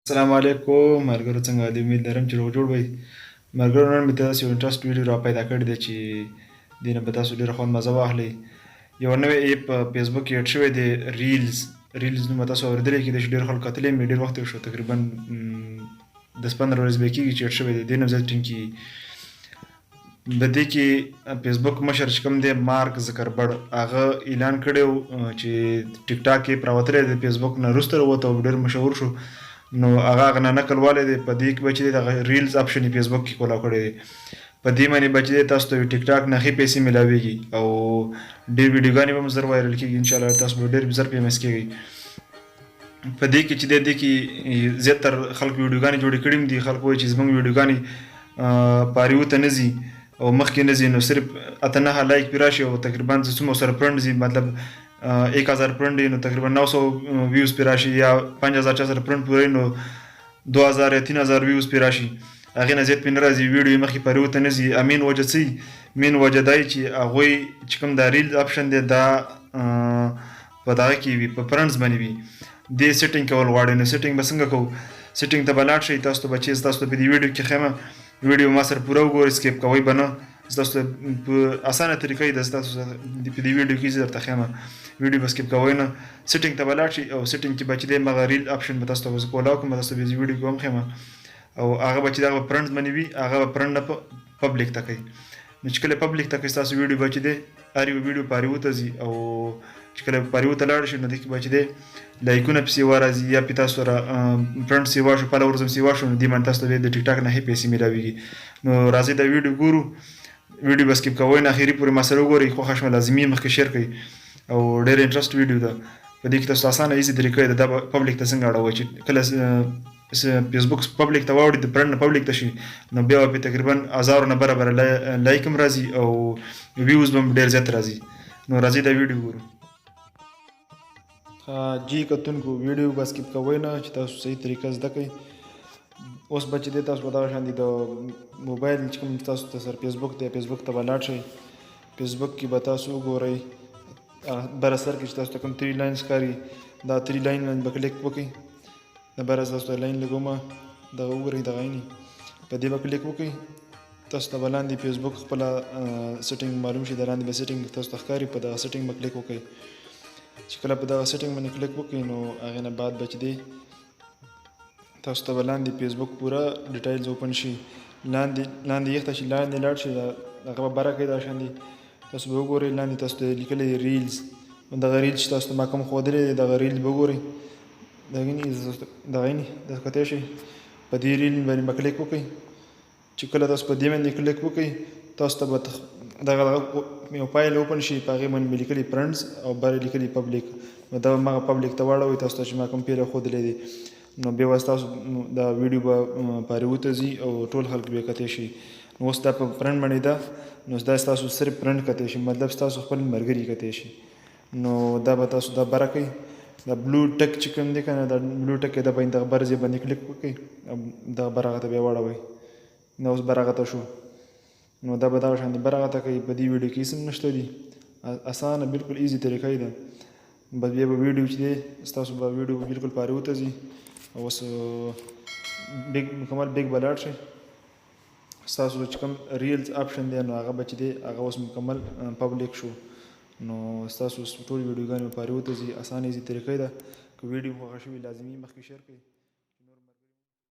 السلام علیکم ملګرو، څنګه دي؟ امید لرم چې روغ جوړ وئ. ملګرو، نن مې داسې یو انټرسټ ویډیو را پیدا کړی دی چې دې نه به تاسو ډېره خوند مزه واخلئ. یو نوی ایپ په فیسبوک کې ایډ شوی دی، ریلز نوم به تاسو اورېدلی کېدای شي، ډېر خلکو کتلی مې ډېر وخت یې وشو، تقریبا 10-15 ورځې به یې کېږي چې ایډ شوی دی. دې نه زیات ټینګ کېږي. په دې کې فیسبوک مشر چې کوم دی مارک زکربرډ، هغه اعلان کړی و چې ټیک ټاک ایپ راوتلی دی، فیسبوک نه وروسته راووته او ډېر مشهور شو. نو هغه نه نقل والی دی. په دې کې به چې دی دغه ریلز اپشن یې فیسبوک کې کولاو کړی دی. په دې باندې به چې دی تاسو ته ټیک ټاک نه ښې پیسې میلاویږي او ډېر ویډیوګانې به هم زر وایرل کېږي. انشاءالله تاسو به ډېر زر فیمس کېږئ. په دې کې چې دی دې کې زیاتر خلکو ویډیوګانې جوړې کړي هم دي. خلکو وایي چې زموږ ویډیوګانې پاریو ته نه ځي او مخکې نه ځي، نو صرف 8-9 لایک پرې راشي او تقریبا څومره سره پرنټ ځي، مطلب 1000 پرنټ دی نو تقریبا 900 ویوز پرې راشي، یا 5000 چا سره پرنټ پوره نو 2000 یا 3000 ویوز پرې راشي. هغې نه زیات پرې نه راځي، ویډیو یې مخکې پاریو ته نه ځي. مین وجه څه وي؟ مین وجه دا چې هغوی چې کوم دا ریلز اپشن دی دا په دغه کې وي، په فرنډز باندې وي. دې سیټینګ کول غواړي. نو سیټینګ به څنګه کوو؟ سیټینګ ته به لاړ شئ. تاسو ته به چې تاسو ته په دې ویډیو کې ښیم، ویډیو ما سره پوره وګورئ، سکیپ کوئ به نه. تاسو ته په اسانه طریقه یې تاسو ته په دې ویډیو کې زه درته ښیم، ویډیو به سکیپ کوئ نه. سیټینګ ته به لاړ شئ او سیټینګ کې به چې دی مغه ریل اپشن به تاسو ته زه کولاو کوم، تاسو ته به ویډیو کې هم ښیم او هغه به چې دغه فرنډز باندې وي، هغه به فرنډ نه پبلیک ته کوئ. نو چې کله پبلیک ته کوئ ستاسو ویډیو به چې دی هر یو ویډیو پاریو ته ځي او چې کله پاریو ته لاړ شي نو دې کې به چې دی لایکونه پسې ورځي یا پې تاسو سره فرنډ سیوا شو، فالورز هم سیوا شو، نو دې باندې تاسو ته د ټیک ټاک نه ښې پیسې میلاویږي. نو راځئ دا ویډیو ګورو. ویډیو به سکیپ کوئ نه، اخري پورې ما سره وګورئ. خوښه شوه لازمي مخکې شیر کړئ او ډېر انټرسټ ویډیو ده. په دې کې تاسو اسانه ایزي طریقه ده دا به پبلیک ته څنګه اړوئ. چې کله فیسبوک پبلیک ته واوړي، د فرنډ نه پبلیک ته شي، نو بیا به پې تقریبا 1000 نه برابره لایک هم راځي او ویوز به هم ډېر زیات راځي. نو راځئ دا ویډیو ګورو. جی کتونکو، ویډیو به سکیپ کوئ نه چې تاسو صحیح طریقه زده کړئ. اوس به چې دی تاسو به دغه شان دي د موبایل چې کوم تاسو ته سره فیسبوک دی، فیسبوک ته به لاړ شئ. فیسبوک کې به تاسو وګورئ بره سر کې چې تاسو ته کوم 3 لاین ښکاري، دا 3 لاین باندې به کلیک وکړئ. د بره تاسو ته لاین لګومه، دغه وګورئ، دغه یې په دې به کلیک وکړئ. تاسو ته به لاندې فیسبوک خپله سیټینګ معلوم شي، د لاندې به سیټینګ تاسو ته ښکاري، په دغه سیټینګ به کلیک وکړئ. چې کله په دغه سیټینګ باندې کلیک وکړئ نو هغې نه بعد به چې دی تاسو ته به لاندې فیسبوک پوره ډیټیلز اوپن شي. لاندې یخته شي، لاندې لاړ شي، هغه به بره کوي دا شان دي. تاسو به وګورئ لاندې تاسو ته لیکلی دی ریلز. دغه ریلز چې تاسو ته ما کوم ښودلی دی دغه ریل به وګورئ. دغه یې دغه کتی شئ، په دې ریل باندې به کلیک وکړئ. چې کله تاسو په دې باندې کلیک وکړئ تاسو ته به دغه یو فایل اوپن شي، په هغې باندې به لیکلي فرنډز او بره لیکلي پبلیک. نو دا همغه پبلیک ته واړوئ تاسو ته چې ما کوم پیل ښودلی دی. نو بیا به ستاسو دا ویډیو به پاریو ته ځي او ټول خلک به یې کتی شي. نو اوس دا په فرنډ باندې ده، نو دا ستاسو صرف فرنډ کتی شي، مطلب ستاسو خپل ملګري کتی شي. نو دا به تاسو دا بره کوئ. دا بلو ټک چې کوم دی که نه، دا بلو ټک دا باندې دغه بر ځای باندې کلیک وکړئ، دغه بر هغه ته بیا واړوئ. نو اوس بر هغه ته شو، نو دا به دغه شان دي بر هغه ته کوئ. په دې ویډیو کې هېڅ هم نشته دي، اسانه بلکل ایزي طریقه یې ده. بس بیا به ویډیو چې دی ستاسو به ویډیو بلکل پاریو ته ځي. اوس مکمل بیک به لاړ شئ. ستاسو چې کوم ریلز اپشن دی نو هغه به چې دی هغه اوس مکمل پبلیک شو. نو ستاسو ټول ویډیوګانې به پاریو ته ځي. اسانه ایزي طریقه یې ده. که ویډیو خوښه شوي لازمي مخکې شیر کړئ.